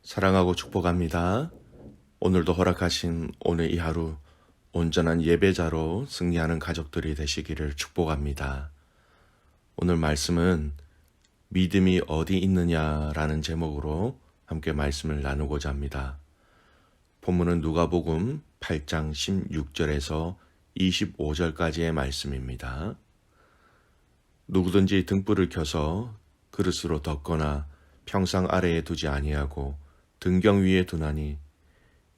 사랑하고 축복합니다. 오늘도 허락하신 오늘 이 하루 온전한 예배자로 승리하는 가족들이 되시기를 축복합니다. 오늘 말씀은 믿음이 어디 있느냐라는 제목으로 함께 말씀을 나누고자 합니다. 본문은 누가복음 8장 16절에서 25절까지의 말씀입니다. 누구든지 등불을 켜서 그릇으로 덮거나 평상 아래에 두지 아니하고 등경 위에 두나니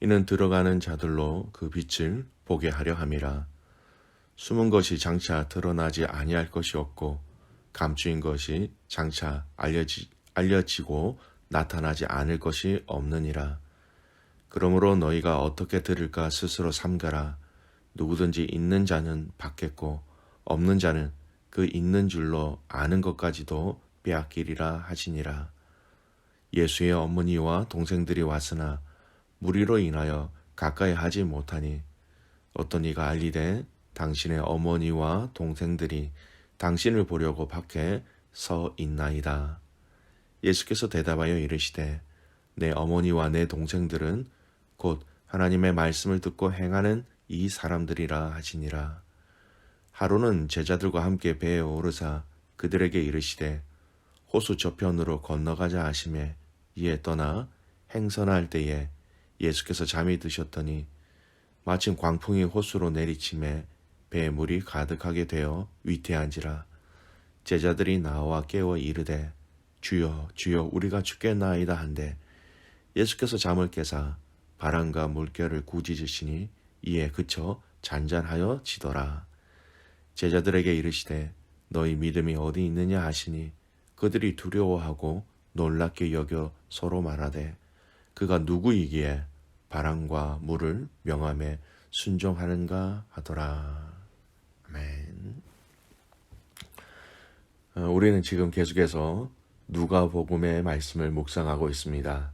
이는 들어가는 자들로 그 빛을 보게 하려 함이라. 숨은 것이 장차 드러나지 아니할 것이 없고 감추인 것이 장차 알려지고 나타나지 않을 것이 없느니라. 그러므로 너희가 어떻게 들을까 스스로 삼가라. 누구든지 있는 자는 받겠고 없는 자는 그 있는 줄로 아는 것까지도 빼앗기리라 하시니라. 예수의 어머니와 동생들이 왔으나 무리로 인하여 가까이 하지 못하니 어떤 이가 알리되 당신의 어머니와 동생들이 당신을 보려고 밖에 서 있나이다. 예수께서 대답하여 이르시되 내 어머니와 내 동생들은 곧 하나님의 말씀을 듣고 행하는 이 사람들이라 하시니라. 하루는 제자들과 함께 배에 오르사 그들에게 이르시되 호수 저편으로 건너가자 하시매 이에 떠나 행선할 때에 예수께서 잠이 드셨더니 마침 광풍이 호수로 내리침에 배에 물이 가득하게 되어 위태한지라. 제자들이 나와 깨워 이르되 주여 주여 우리가 죽겠나이다 한데 예수께서 잠을 깨사 바람과 물결을 꾸짖으시니 이에 그쳐 잔잔하여 지더라. 제자들에게 이르시되 너희 믿음이 어디 있느냐 하시니 그들이 두려워하고 놀랍게 여겨 서로 말하되 그가 누구이기에 바람과 물을 명함에 순종하는가 하더라. 아멘. 우리는 지금 계속해서 누가복음의 말씀을 묵상하고 있습니다.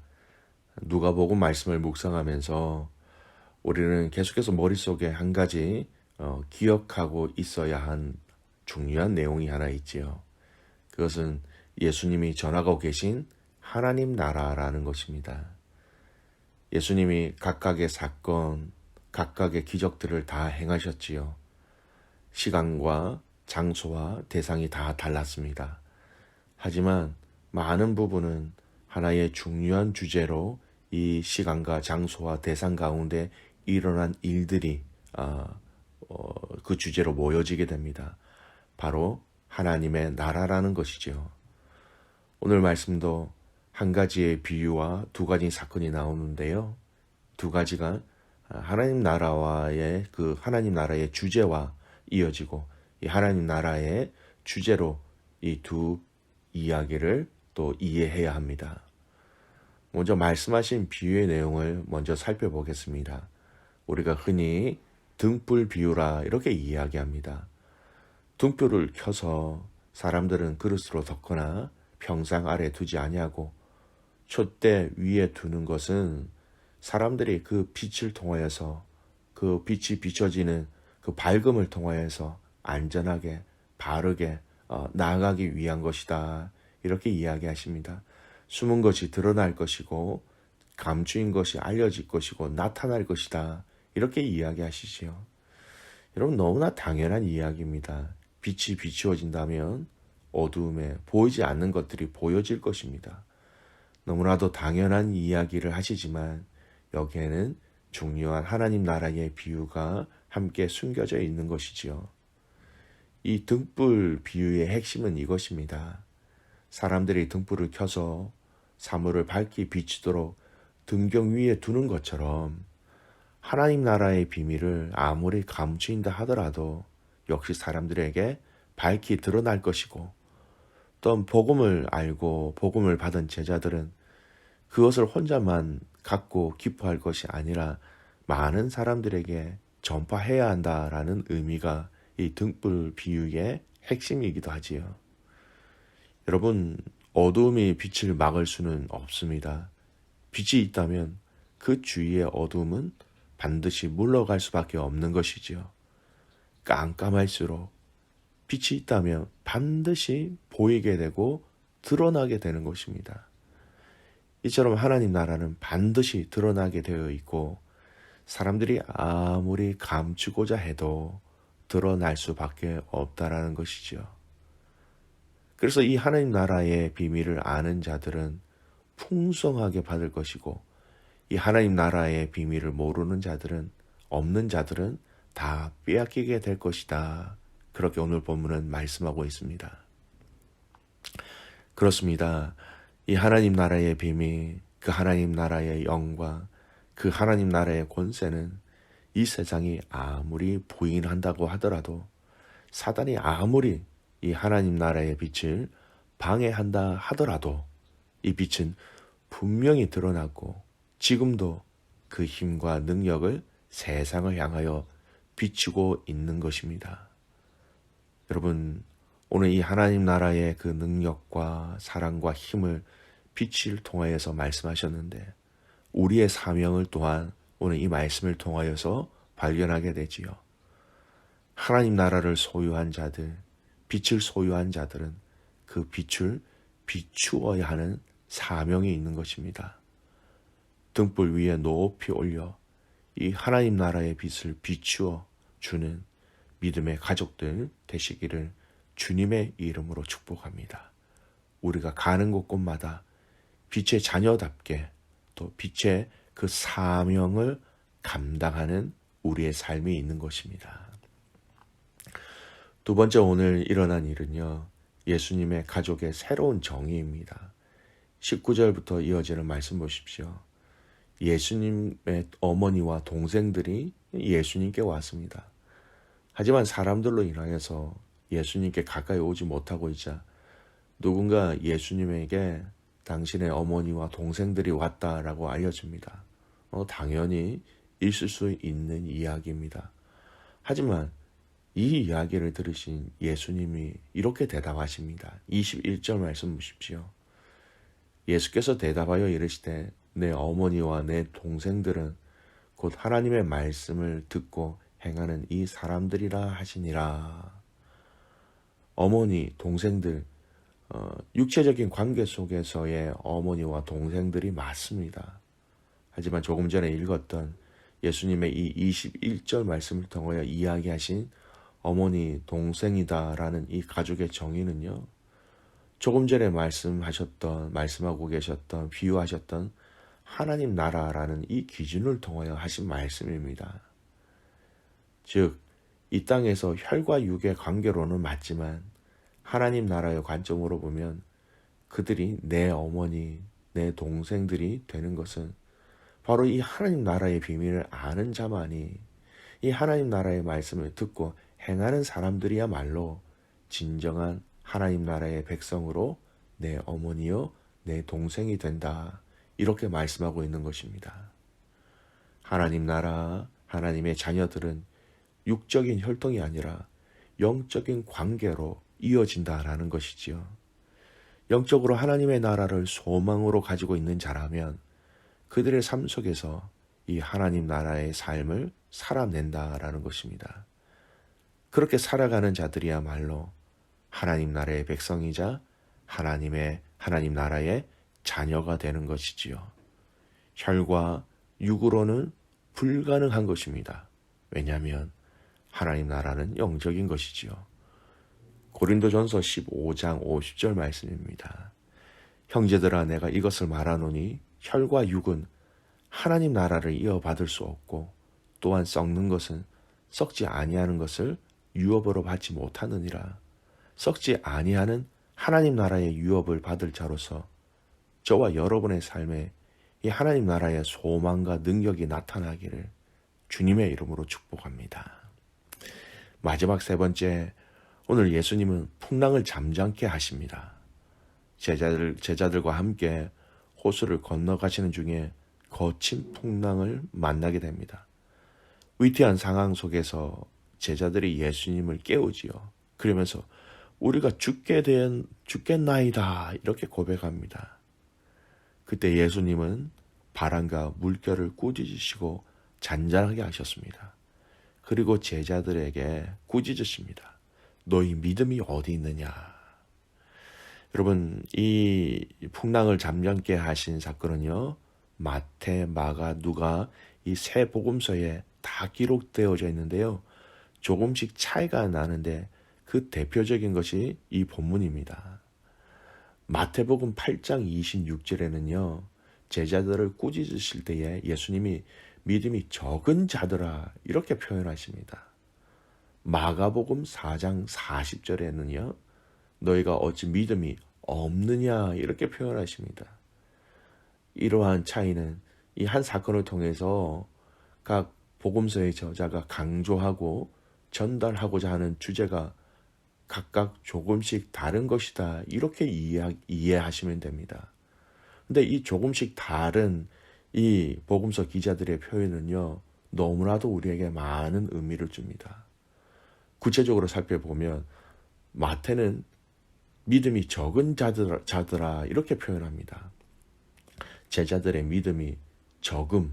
누가복음 말씀을 묵상하면서 우리는 계속해서 머릿속에 한 가지 기억하고 있어야 한 중요한 내용이 하나 있지요. 그것은 예수님이 전하고 계신 하나님 나라라는 것입니다. 예수님이 각각의 사건, 각각의 기적들을 다 행하셨지요. 시간과 장소와 대상이 다 달랐습니다. 하지만 많은 부분은 하나의 중요한 주제로 이 시간과 장소와 대상 가운데 일어난 일들이 그 주제로 모여지게 됩니다. 바로 하나님의 나라라는 것이죠. 오늘 말씀도 한 가지의 비유와 두 가지 사건이 나오는데요. 두 가지가 하나님 나라와의 그 하나님 나라의 주제와 이어지고 이 하나님 나라의 주제로 이 두 이야기를 또 이해해야 합니다. 먼저 말씀하신 비유의 내용을 먼저 살펴보겠습니다. 우리가 흔히 등불 비유라 이렇게 이야기합니다. 등불을 켜서 사람들은 그릇으로 덮거나 평상 아래 두지 아니하고 촛대 위에 두는 것은 사람들이 그 빛을 통하여서 그 빛이 비춰지는 그 밝음을 통하여서 안전하게 바르게 나아가기 위한 것이다. 이렇게 이야기하십니다. 숨은 것이 드러날 것이고 감추인 것이 알려질 것이고 나타날 것이다. 이렇게 이야기하시지요. 여러분 너무나 당연한 이야기입니다. 빛이 비추어진다면 어두움에 보이지 않는 것들이 보여질 것입니다. 너무나도 당연한 이야기를 하시지만 여기에는 중요한 하나님 나라의 비유가 함께 숨겨져 있는 것이지요. 이 등불 비유의 핵심은 이것입니다. 사람들이 등불을 켜서 사물을 밝히 비추도록 등경 위에 두는 것처럼 하나님 나라의 비밀을 아무리 감추인다 하더라도 역시 사람들에게 밝히 드러날 것이고 또 복음을 알고 복음을 받은 제자들은 그것을 혼자만 갖고 기뻐할 것이 아니라 많은 사람들에게 전파해야 한다라는 의미가 이 등불 비유의 핵심이기도 하지요. 여러분, 어두움이 빛을 막을 수는 없습니다. 빛이 있다면 그 주위의 어두움은 반드시 물러갈 수밖에 없는 것이지요. 깜깜할수록 빛이 있다면 반드시 보이게 되고 드러나게 되는 것입니다. 이처럼 하나님 나라는 반드시 드러나게 되어 있고 사람들이 아무리 감추고자 해도 드러날 수밖에 없다라는 것이죠. 그래서 이 하나님 나라의 비밀을 아는 자들은 풍성하게 받을 것이고 이 하나님 나라의 비밀을 모르는 자들은 없는 자들은 다 빼앗기게 될 것이다. 그렇게 오늘 본문은 말씀하고 있습니다. 그렇습니다. 이 하나님 나라의 비밀, 그 하나님 나라의 영광, 그 하나님 나라의 권세는 이 세상이 아무리 부인한다고 하더라도 사단이 아무리 이 하나님 나라의 빛을 방해한다 하더라도 이 빛은 분명히 드러나고 지금도 그 힘과 능력을 세상을 향하여 비추고 있는 것입니다. 여러분, 오늘 이 하나님 나라의 그 능력과 사랑과 힘을 빛을 통하여서 말씀하셨는데 우리의 사명을 또한 오늘 이 말씀을 통하여서 발견하게 되지요. 하나님 나라를 소유한 자들, 빛을 소유한 자들은 그 빛을 비추어야 하는 사명이 있는 것입니다. 등불 위에 높이 올려 이 하나님 나라의 빛을 비추어 주는 믿음의 가족들 되시기를 주님의 이름으로 축복합니다. 우리가 가는 곳곳마다 빛의 자녀답게 또 빛의 그 사명을 감당하는 우리의 삶이 있는 것입니다. 두 번째 오늘 일어난 일은요. 예수님의 가족의 새로운 정의입니다. 19절부터 이어지는 말씀 보십시오. 예수님의 어머니와 동생들이 예수님께 왔습니다. 하지만 사람들로 인하여서 예수님께 가까이 오지 못하고 있자 누군가 예수님에게 당신의 어머니와 동생들이 왔다라고 알려줍니다. 당연히 있을 수 있는 이야기입니다. 하지만 이 이야기를 들으신 예수님이 이렇게 대답하십니다. 21절 말씀 보십시오. 예수께서 대답하여 이르시되 내 어머니와 내 동생들은 곧 하나님의 말씀을 듣고 행하는 이 사람들이라 하시니라. 어머니, 동생들, 육체적인 관계 속에서의 어머니와 동생들이 맞습니다. 하지만 조금 전에 읽었던 예수님의 이 21절 말씀을 통하여 이야기하신 어머니, 동생이다라는 이 가족의 정의는요. 조금 전에 말씀하고 계셨던, 비유하셨던 하나님 나라라는 이 기준을 통하여 하신 말씀입니다. 즉, 이 땅에서 혈과 육의 관계로는 맞지만 하나님 나라의 관점으로 보면 그들이 내 어머니, 내 동생들이 되는 것은 바로 이 하나님 나라의 비밀을 아는 자만이 이 하나님 나라의 말씀을 듣고 행하는 사람들이야말로 진정한 하나님 나라의 백성으로 내 어머니요, 내 동생이 된다. 이렇게 말씀하고 있는 것입니다. 하나님 나라, 하나님의 자녀들은 육적인 혈통이 아니라 영적인 관계로 이어진다라는 것이지요. 영적으로 하나님의 나라를 소망으로 가지고 있는 자라면 그들의 삶 속에서 이 하나님 나라의 삶을 살아낸다라는 것입니다. 그렇게 살아가는 자들이야말로 하나님 나라의 백성이자 하나님 나라의 자녀가 되는 것이지요. 혈과 육으로는 불가능한 것입니다. 왜냐하면 하나님 나라는 영적인 것이지요. 고린도전서 15장 50절 말씀입니다. 형제들아 내가 이것을 말하노니 혈과 육은 하나님 나라를 이어받을 수 없고 또한 썩는 것은 썩지 아니하는 것을 유업으로 받지 못하느니라. 썩지 아니하는 하나님 나라의 유업을 받을 자로서 저와 여러분의 삶에 이 하나님 나라의 소망과 능력이 나타나기를 주님의 이름으로 축복합니다. 마지막 세 번째, 오늘 예수님은 풍랑을 잠잠케 하십니다. 제자들과 함께 호수를 건너가시는 중에 거친 풍랑을 만나게 됩니다. 위태한 상황 속에서 제자들이 예수님을 깨우지요. 그러면서 우리가 죽겠나이다 이렇게 고백합니다. 그때 예수님은 바람과 물결을 꾸짖으시고 잔잔하게 하셨습니다. 그리고 제자들에게 꾸짖으십니다. 너희 믿음이 어디 있느냐? 여러분, 이 풍랑을 잠잠케 하신 사건은요, 마태, 마가, 누가 이 세 복음서에 다 기록되어져 있는데요. 조금씩 차이가 나는데 그 대표적인 것이 이 본문입니다. 마태복음 8장 26절에는요. 제자들을 꾸짖으실 때에 예수님이 믿음이 적은 자들아 이렇게 표현하십니다. 마가복음 4장 40절에는요. 너희가 어찌 믿음이 없느냐 이렇게 표현하십니다. 이러한 차이는 이 한 사건을 통해서 각 복음서의 저자가 강조하고 전달하고자 하는 주제가 각각 조금씩 다른 것이다. 이렇게 이해하시면 됩니다. 근데 이 조금씩 다른 이 복음서 기자들의 표현은요, 너무나도 우리에게 많은 의미를 줍니다. 구체적으로 살펴보면 마태는 믿음이 적은 자들아 이렇게 표현합니다. 제자들의 믿음이 적음,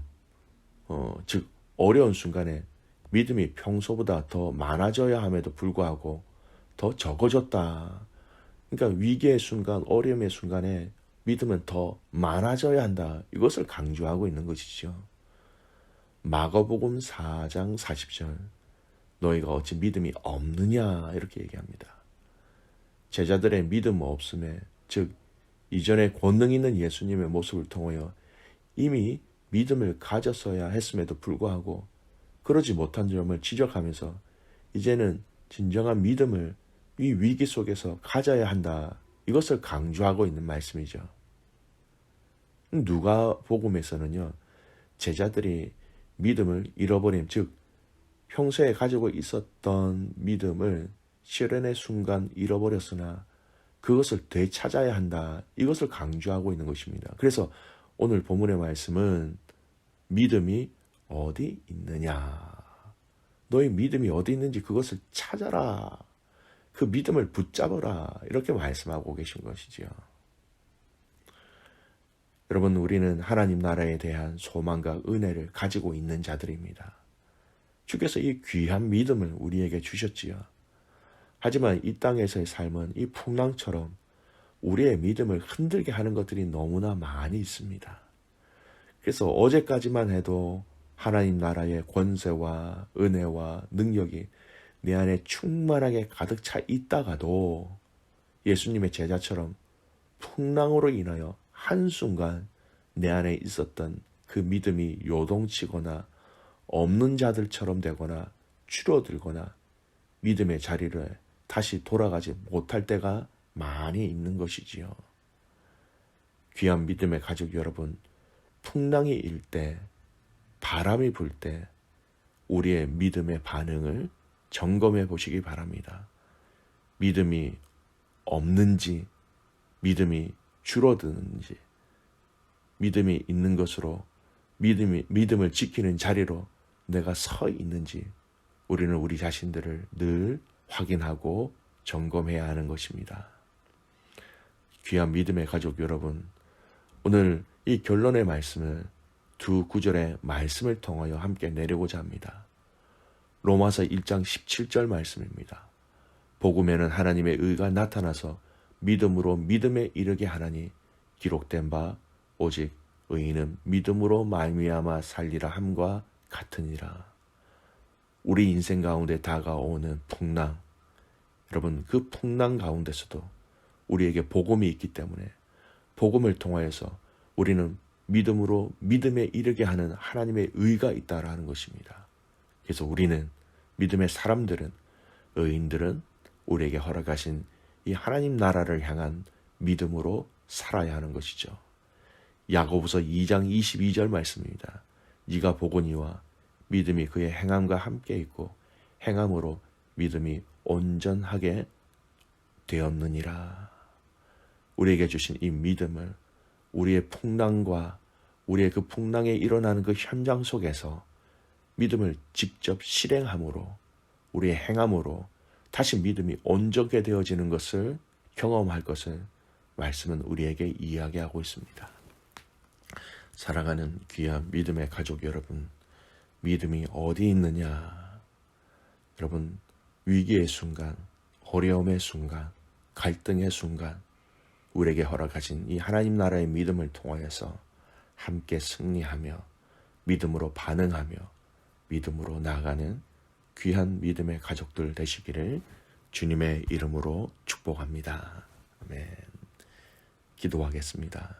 즉 어려운 순간에 믿음이 평소보다 더 많아져야 함에도 불구하고 더 적어졌다. 그러니까 위기의 순간, 어려움의 순간에 믿음은 더 많아져야 한다. 이것을 강조하고 있는 것이죠. 마가복음 4장 40절 너희가 어찌 믿음이 없느냐 이렇게 얘기합니다. 제자들의 믿음 없음에 즉 이전에 권능 있는 예수님의 모습을 통하여 이미 믿음을 가졌어야 했음에도 불구하고 그러지 못한 점을 지적하면서 이제는 진정한 믿음을 이 위기 속에서 가져야 한다. 이것을 강조하고 있는 말씀이죠. 누가복음에서는요. 제자들이 믿음을 잃어버림, 즉 평소에 가지고 있었던 믿음을 시련의 순간 잃어버렸으나 그것을 되찾아야 한다. 이것을 강조하고 있는 것입니다. 그래서 오늘 본문의 말씀은 믿음이 어디 있느냐. 너의 믿음이 어디 있는지 그것을 찾아라. 그 믿음을 붙잡아라. 이렇게 말씀하고 계신 것이지요. 여러분, 우리는 하나님 나라에 대한 소망과 은혜를 가지고 있는 자들입니다. 주께서 이 귀한 믿음을 우리에게 주셨지요. 하지만 이 땅에서의 삶은 이 풍랑처럼 우리의 믿음을 흔들게 하는 것들이 너무나 많이 있습니다. 그래서 어제까지만 해도 하나님 나라의 권세와 은혜와 능력이 내 안에 충만하게 가득 차 있다가도 예수님의 제자처럼 풍랑으로 인하여 한순간 내 안에 있었던 그 믿음이 요동치거나 없는 자들처럼 되거나 줄어들거나 믿음의 자리를 다시 돌아가지 못할 때가 많이 있는 것이지요. 귀한 믿음의 가족 여러분, 풍랑이 일 때, 바람이 불 때 우리의 믿음의 반응을 점검해 보시기 바랍니다. 믿음이 없는지, 믿음이 줄어드는지, 믿음이 있는 것으로 믿음을 지키는 자리로 내가 서 있는지 우리는 우리 자신들을 늘 확인하고 점검해야 하는 것입니다. 귀한 믿음의 가족 여러분, 오늘 이 결론의 말씀을 두 구절의 말씀을 통하여 함께 내려고자 합니다. 로마서 1장 17절 말씀입니다. 복음에는 하나님의 의가 나타나서 믿음으로 믿음에 이르게 하나니 기록된 바 오직 의인은 믿음으로 말미암아 살리라 함과 같으니라. 우리 인생 가운데 다가오는 풍랑, 여러분 그 풍랑 가운데서도 우리에게 복음이 있기 때문에 복음을 통하여서 우리는 믿음으로 믿음에 이르게 하는 하나님의 의가 있다라는 것입니다. 그래서 우리는 믿음의 사람들은, 의인들은 우리에게 허락하신 이 하나님 나라를 향한 믿음으로 살아야 하는 것이죠. 야고보서 2장 22절 말씀입니다. 네가 보거니와 믿음이 그의 행함과 함께 있고 행함으로 믿음이 온전하게 되었느니라. 우리에게 주신 이 믿음을 우리의 풍랑과 우리의 그 풍랑에 일어나는 그 현장 속에서 믿음을 직접 실행함으로 우리의 행함으로 다시 믿음이 온전하게 되어지는 것을 경험할 것을 말씀은 우리에게 이야기하고 있습니다. 사랑하는 귀한 믿음의 가족 여러분, 믿음이 어디 있느냐? 여러분, 위기의 순간, 어려움의 순간, 갈등의 순간, 우리에게 허락하신 이 하나님 나라의 믿음을 통하여서 함께 승리하며 믿음으로 반응하며 믿음으로 나아가는 귀한 믿음의 가족들 되시기를 주님의 이름으로 축복합니다. 아멘. 기도하겠습니다.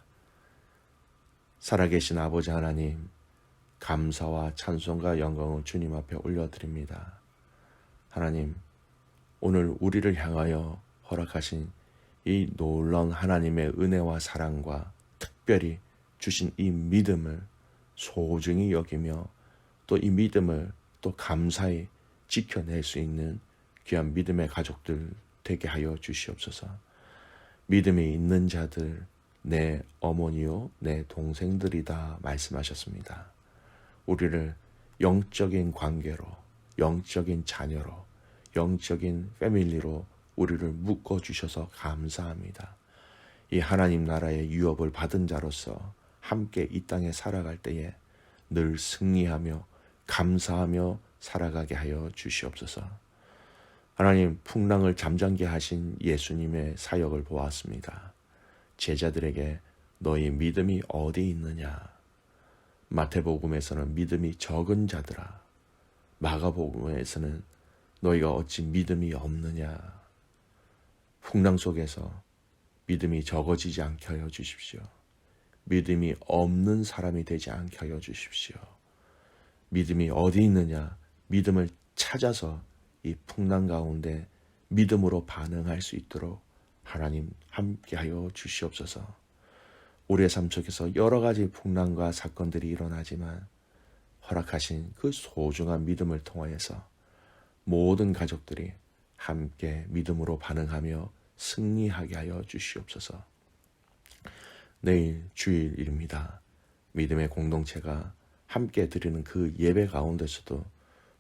살아계신 아버지 하나님, 감사와 찬송과 영광을 주님 앞에 올려드립니다. 하나님, 오늘 우리를 향하여 허락하신 이 놀라운 하나님의 은혜와 사랑과 특별히 주신 이 믿음을 소중히 여기며 또 이 믿음을 또 감사히 지켜낼 수 있는 귀한 믿음의 가족들 되게 하여 주시옵소서. 믿음이 있는 자들, 내 어머니요, 내 동생들이다 말씀하셨습니다. 우리를 영적인 관계로, 영적인 자녀로, 영적인 패밀리로 우리를 묶어주셔서 감사합니다. 이 하나님 나라의 유업을 받은 자로서 함께 이 땅에 살아갈 때에 늘 승리하며 감사하며 살아가게 하여 주시옵소서. 하나님, 풍랑을 잠잠게 하신 예수님의 사역을 보았습니다. 제자들에게 너희 믿음이 어디 있느냐? 마태복음에서는 믿음이 적은 자들아, 마가복음에서는 너희가 어찌 믿음이 없느냐? 풍랑 속에서 믿음이 적어지지 않게 하여 주십시오. 믿음이 없는 사람이 되지 않게 하여 주십시오. 믿음이 어디 있느냐? 믿음을 찾아서 이 풍랑 가운데 믿음으로 반응할 수 있도록 하나님 함께하여 주시옵소서. 우리의 삶 속에서 여러 가지 풍랑과 사건들이 일어나지만 허락하신 그 소중한 믿음을 통하여서 모든 가족들이 함께 믿음으로 반응하며 승리하게 하여 주시옵소서. 내일 주일입니다. 믿음의 공동체가 함께 드리는 그 예배 가운데서도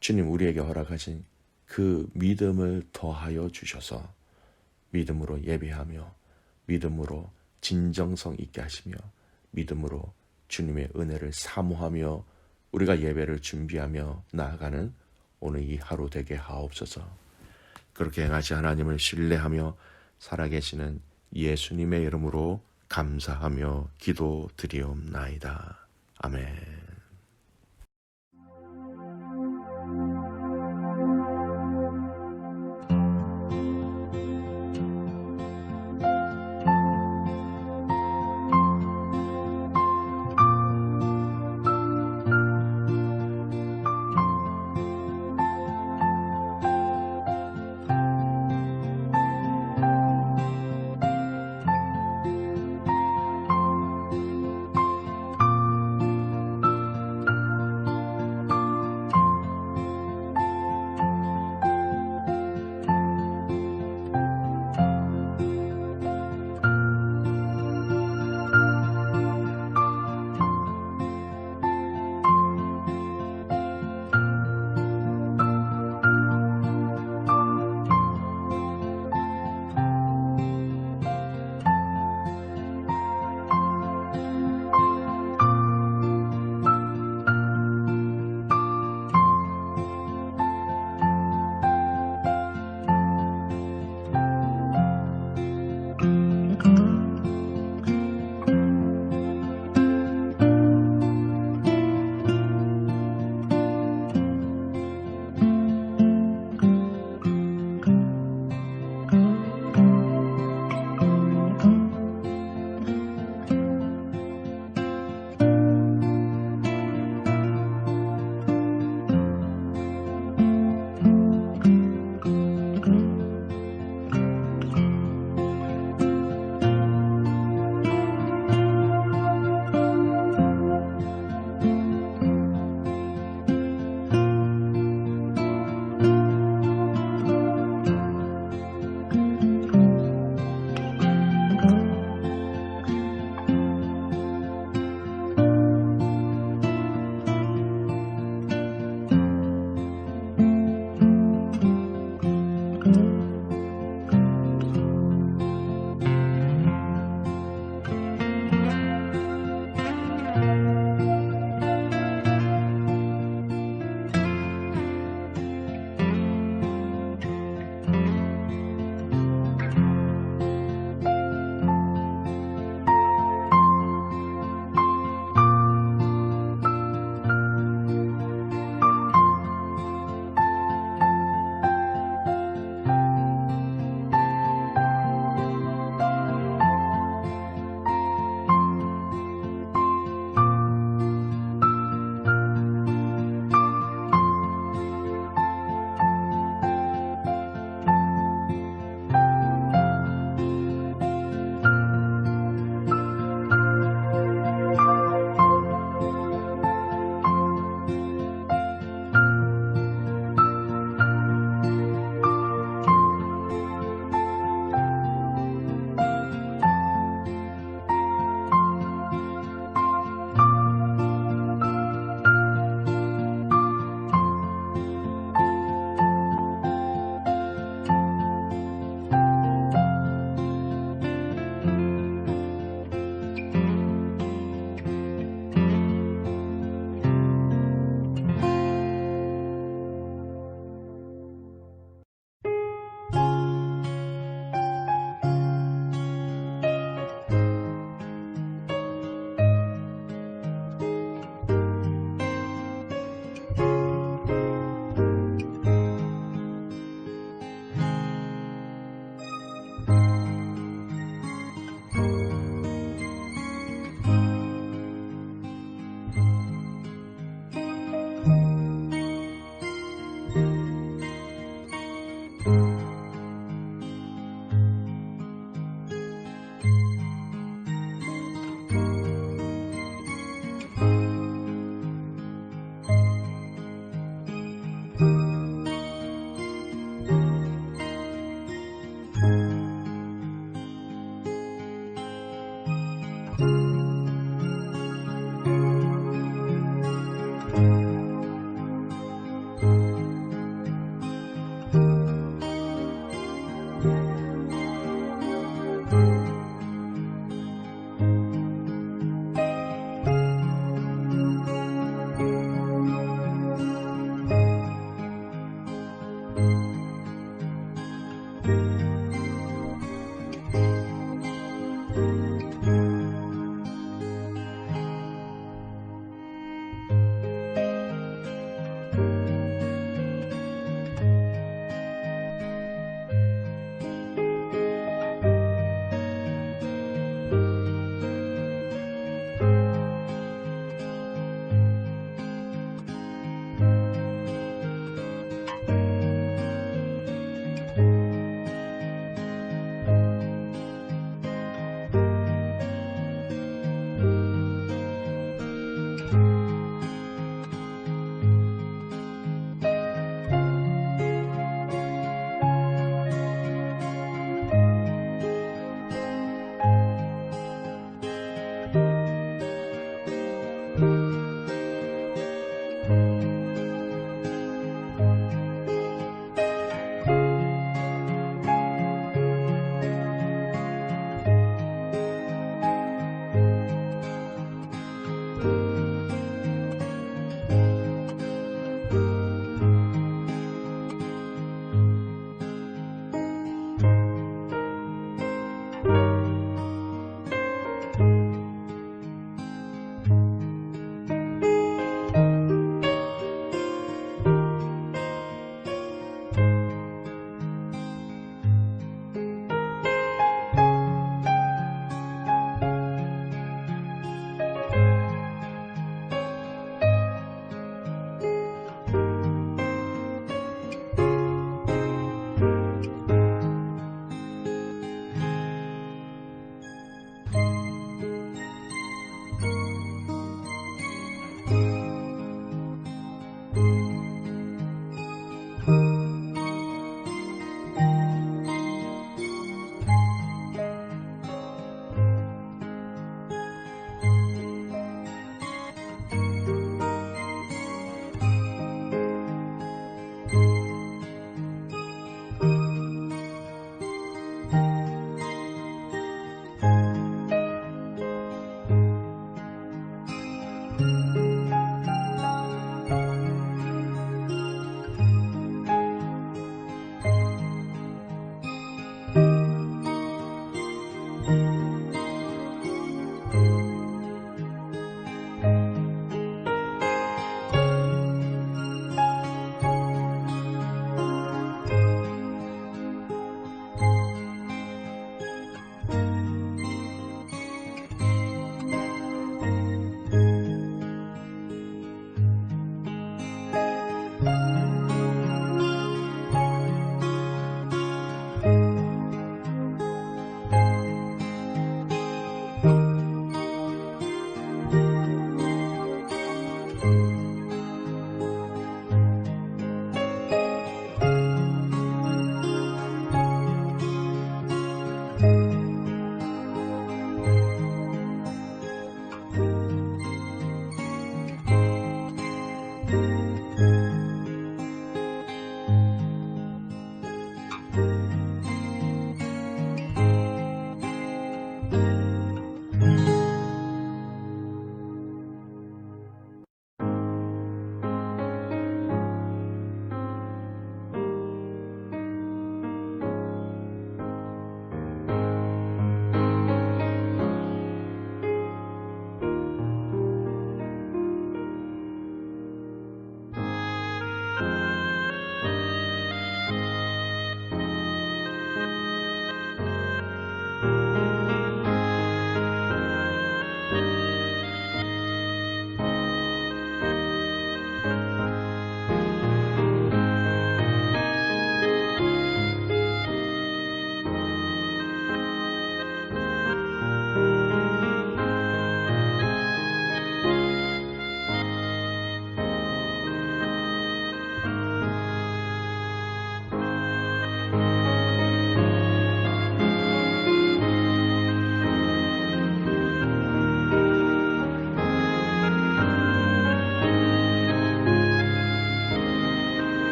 주님 우리에게 허락하신 그 믿음을 더하여 주셔서 믿음으로 예배하며 믿음으로 진정성 있게 하시며 믿음으로 주님의 은혜를 사모하며 우리가 예배를 준비하며 나아가는 오늘 이 하루 되게 하옵소서. 그렇게 행하시 하나님을 신뢰하며 살아계시는 예수님의 이름으로 감사하며 기도드리옵나이다. 아멘.